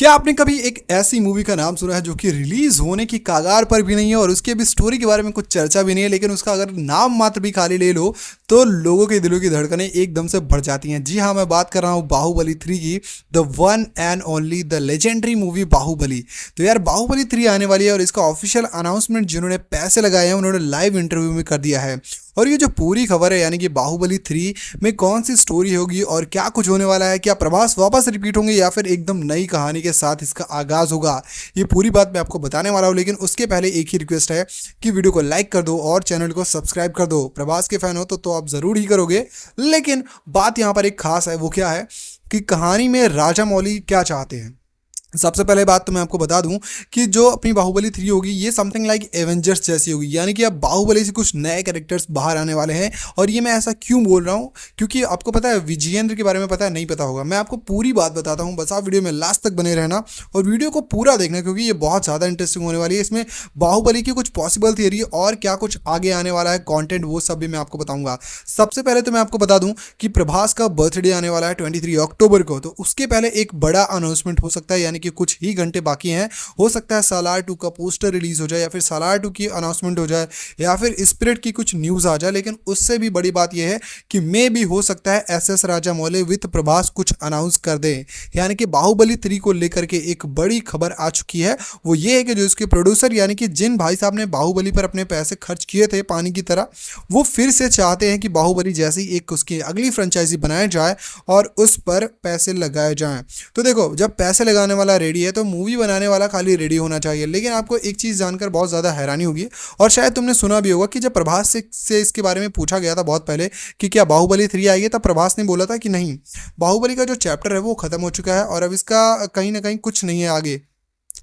क्या आपने कभी एक ऐसी मूवी का नाम सुना है जो कि रिलीज होने की कगार पर भी नहीं है और उसकी अभी स्टोरी के बारे में कुछ चर्चा भी नहीं है, लेकिन उसका अगर नाम मात्र भी खाली ले लो तो लोगों के दिलों की धड़कनें एकदम से बढ़ जाती हैं। जी हाँ, मैं बात कर रहा हूँ बाहुबली 3 की। The one and only the legendary movie Baahubali. तो यार बाहुबली 3 आने वाली है और इसका ऑफिशियल अनाउंसमेंट जिन्होंने पैसे लगाए हैं उन्होंने लाइव इंटरव्यू में कर दिया है। और ये जो पूरी खबर है यानी कि बाहुबली 3 में कौन सी स्टोरी होगी और क्या कुछ होने वाला है, क्या प्रभास वापस रिपीट होंगे या फिर एकदम नई कहानी के साथ इसका आगाज होगा, ये पूरी बात मैं आपको बताने वाला हूँ। लेकिन उसके पहले एक ही रिक्वेस्ट है कि वीडियो को लाइक कर दो और चैनल को सब्सक्राइब कर दो। प्रभास के फैन हो तो आप ज़रूर ही करोगे, लेकिन बात यहाँ पर एक खास है। वो क्या है कि कहानी में राजा मौली क्या चाहते हैं। सबसे पहले बात तो मैं आपको बता दूं कि जो अपनी बाहुबली 3 होगी ये समथिंग लाइक एवेंजर्स जैसी होगी, यानी कि अब बाहुबली से कुछ नए कैरेक्टर्स बाहर आने वाले हैं। और ये मैं ऐसा क्यों बोल रहा हूँ, क्योंकि आपको पता है विजेंद्र के बारे में पता है, नहीं पता होगा। मैं आपको पूरी बात बताता हूँ, बस आप वीडियो में लास्ट तक बने रहना और वीडियो को पूरा देखना क्योंकि ये बहुत ज़्यादा इंटरेस्टिंग होने वाली है। इसमें बाहुबली की कुछ पॉसिबल थियरी और क्या कुछ आगे आने वाला है कॉन्टेंट, वो सब भी मैं आपको बताऊँगा। सबसे पहले तो मैं आपको बता दूँ कि प्रभास का बर्थडे आने वाला है 23 अक्टूबर को, तो उसके पहले एक बड़ा अनाउंसमेंट हो सकता है, यानी कि कुछ ही घंटे बाकी हैं। हो सकता है सालार 2 का पोस्टर रिलीज हो जाए या फिर सालार 2 की अनाउंसमेंट हो जाए या फिर स्पिरिट की कुछ न्यूज़ आ जाए। लेकिन उससे भी बड़ी बात यह है कि मे भी हो सकता है S Rajamouli with Prabhas कुछ अनाउंस कर दे, यानी कि बाहुबली 3 को लेकर के एक बड़ी खबर आ चुकी है। वो ये है कि जो इसके प्रोड्यूसर यानी कि जिन भाई साहब ने बाहुबली पर अपने पैसे खर्च किए थे पानी की तरह, वो फिर से चाहते हैं कि बाहुबली जैसी एक उसकी अगली फ्रेंचाइजी बनाया जाए और उस पर पैसे लगाए जाएं। तो देखो, जब पैसे लगाने वाला रेडी है तो मूवी बनाने वाला खाली रेडी होना चाहिए। लेकिन आपको एक चीज़ जानकर बहुत ज़्यादा हैरानी होगी और शायद तुमने सुना भी होगा कि जब प्रभास से इसके बारे में पूछा गया था बहुत पहले कि क्या बाहुबली 3 आएगी, तब प्रभास ने बोला था कि नहीं, बाहुबली का जो चैप्टर है वो खत्म हो चुका है और अब इसका कहीं ना कहीं कुछ नहीं है आगे।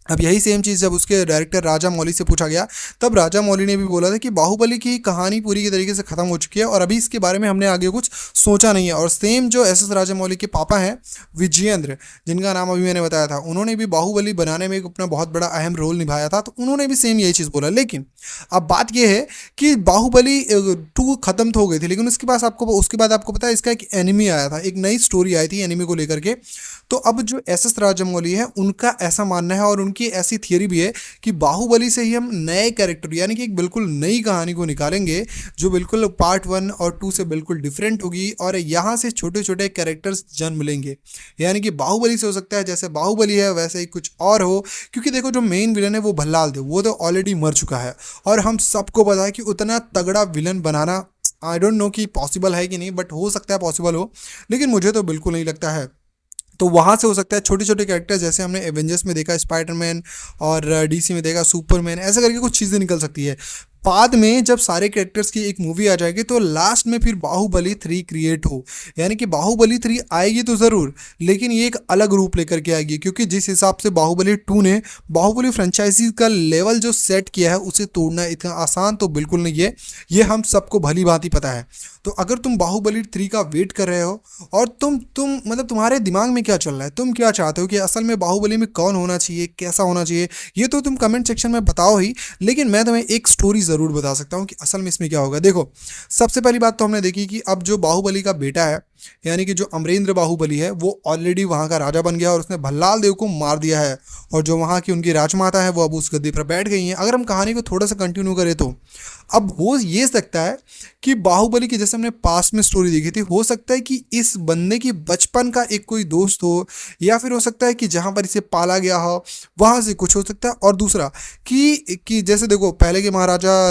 अब यही सेम चीज़ जब उसके डायरेक्टर राजा मौली से पूछा गया तब राजा मौली ने भी बोला था कि बाहुबली की कहानी पूरी की तरीके से ख़त्म हो चुकी है और अभी इसके बारे में हमने आगे कुछ सोचा नहीं है। और सेम जो एस राजा मौली के पापा हैं विजेंद्र, जिनका नाम अभी मैंने बताया था, उन्होंने भी बाहुबली बनाने में अपना बहुत बड़ा अहम रोल निभाया था, तो उन्होंने भी सेम यही चीज़ बोला। लेकिन अब बात यह है कि बाहुबली 2 खत्म तो हो गई थी, लेकिन उसके बाद आपको पता है इसका एक एनिमी आया था, एक नई स्टोरी आई थी एनिमी को लेकर के। तो अब जो एस राजामौली है उनका ऐसा मानना है और उनकी ऐसी थियरी भी है कि बाहुबली से ही हम नए कैरेक्टर यानी कि एक बिल्कुल नई कहानी को निकालेंगे जो बिल्कुल पार्ट 1 और 2 से बिल्कुल डिफरेंट होगी और यहाँ से छोटे छोटे कैरेक्टर्स जन्म लेंगे। यानी कि बाहुबली से हो सकता है जैसे बाहुबली है वैसे ही कुछ और हो, क्योंकि देखो जो मेन विलन है वो भल्लाल थे, वो तो ऑलरेडी मर चुका है और हम सबको पता है कि उतना तगड़ा villain banana I don't know कि पॉसिबल है कि नहीं, बट हो सकता है पॉसिबल हो, लेकिन मुझे तो बिल्कुल नहीं लगता है। तो वहाँ से हो सकता है छोटे छोटे कैरेक्टर्स, जैसे हमने एवेंजर्स में देखा स्पाइडरमैन और डीसी में देखा सुपरमैन, ऐसे करके कुछ चीज़ें निकल सकती है। बाद में जब सारे कैरेक्टर्स की एक मूवी आ जाएगी तो लास्ट में फिर बाहुबली 3 क्रिएट हो, यानी कि बाहुबली 3 आएगी तो ज़रूर, लेकिन ये एक अलग रूप लेकर के आएगी, क्योंकि जिस हिसाब से बाहुबली 2 ने बाहुबली फ्रेंचाइजी का लेवल जो सेट किया है उसे तोड़ना इतना आसान तो बिल्कुल नहीं है, ये हम सबको भली भांति पता है। तो अगर तुम बाहुबली 3 का वेट कर रहे हो और तुम मतलब तुम्हारे दिमाग में क्या चल रहा है, तुम क्या चाहते हो कि असल में बाहुबली में कौन होना चाहिए, कैसा होना चाहिए, ये तो तुम कमेंट सेक्शन में बताओ ही। लेकिन मैं तुम्हें एक स्टोरी ज़रूर बता सकता हूँ कि असल में इसमें क्या होगा। देखो, सबसे पहली बात तो हमने देखी कि अब जो बाहुबली का बेटा है यानी कि जो अमरेंद्र बाहुबली है वो ऑलरेडी वहाँ का राजा बन गया और उसने भल्लाल देव को मार दिया है और जो वहाँ की उनकी राजमाता है वो अब उस गद्दी पर बैठ गई हैं। अगर हम कहानी को थोड़ा सा कंटिन्यू करें तो अब हो ये सकता है कि बाहुबली की, जैसे हमने पास्ट में स्टोरी देखी थी, हो सकता है कि इस बंदे की बचपन का एक कोई दोस्त हो या फिर हो सकता है कि जहाँ पर इसे पाला गया हो वहाँ से कुछ हो सकता है। और दूसरा कि जैसे देखो पहले के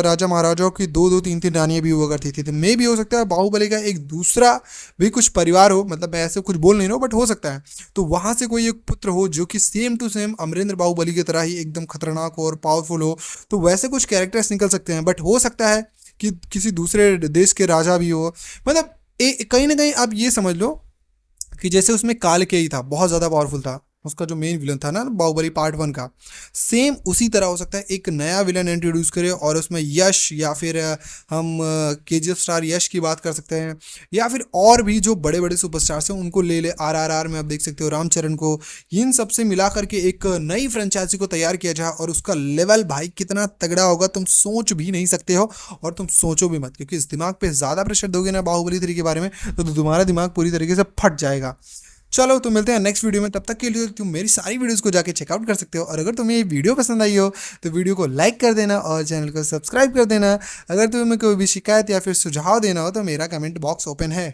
राजा महाराजाओं की 2-2 3-3 रानियाँ भी हुआ करती थी, तो मे भी हो सकता है बाहुबली का एक दूसरा भी कुछ परिवार हो, मतलब मैं ऐसे कुछ बोल नहीं रहा हूँ बट हो सकता है, तो वहाँ से कोई एक पुत्र हो जो कि same to same Amarendra Baahubali की तरह ही एकदम खतरनाक हो और पावरफुल हो, तो वैसे कुछ कैरेक्टर्स निकल सकते हैं। बट हो सकता है कि किसी दूसरे देश के राजा भी हो, मतलब कहीं ना कहीं आप ये समझ लो कि जैसे उसमें कालकेयी था, बहुत ज़्यादा पावरफुल था, उसका जो मेन विलन था ना बाहुबली पार्ट 1 का, सेम उसी तरह हो सकता है एक नया विलन इंट्रोड्यूस करे और उसमें यश या फिर हम केजीएफ स्टार यश की बात कर सकते हैं या फिर और भी जो बड़े बड़े सुपरस्टार्स हैं उनको ले RRR में आप देख सकते हो रामचरण को, इन सब से मिला करके एक नई फ्रेंचाइजी को तैयार किया जाए और उसका लेवल भाई कितना तगड़ा होगा तुम सोच भी नहीं सकते हो और तुम सोचो भी मत, क्योंकि इस दिमाग पे ज़्यादा प्रेशर दोगे ना बाहुबली 3 के बारे में तो तुम्हारा दिमाग पूरी तरीके से फट जाएगा। चलो तो मिलते हैं नेक्स्ट वीडियो में, तब तक के लिए तुम मेरी सारी वीडियोस को जाके चेकआउट कर सकते हो। और अगर तुम्हें ये वीडियो पसंद आई हो तो वीडियो को लाइक कर देना और चैनल को सब्सक्राइब कर देना। अगर तुम्हें कोई भी शिकायत या फिर सुझाव देना हो तो मेरा कमेंट बॉक्स ओपन है।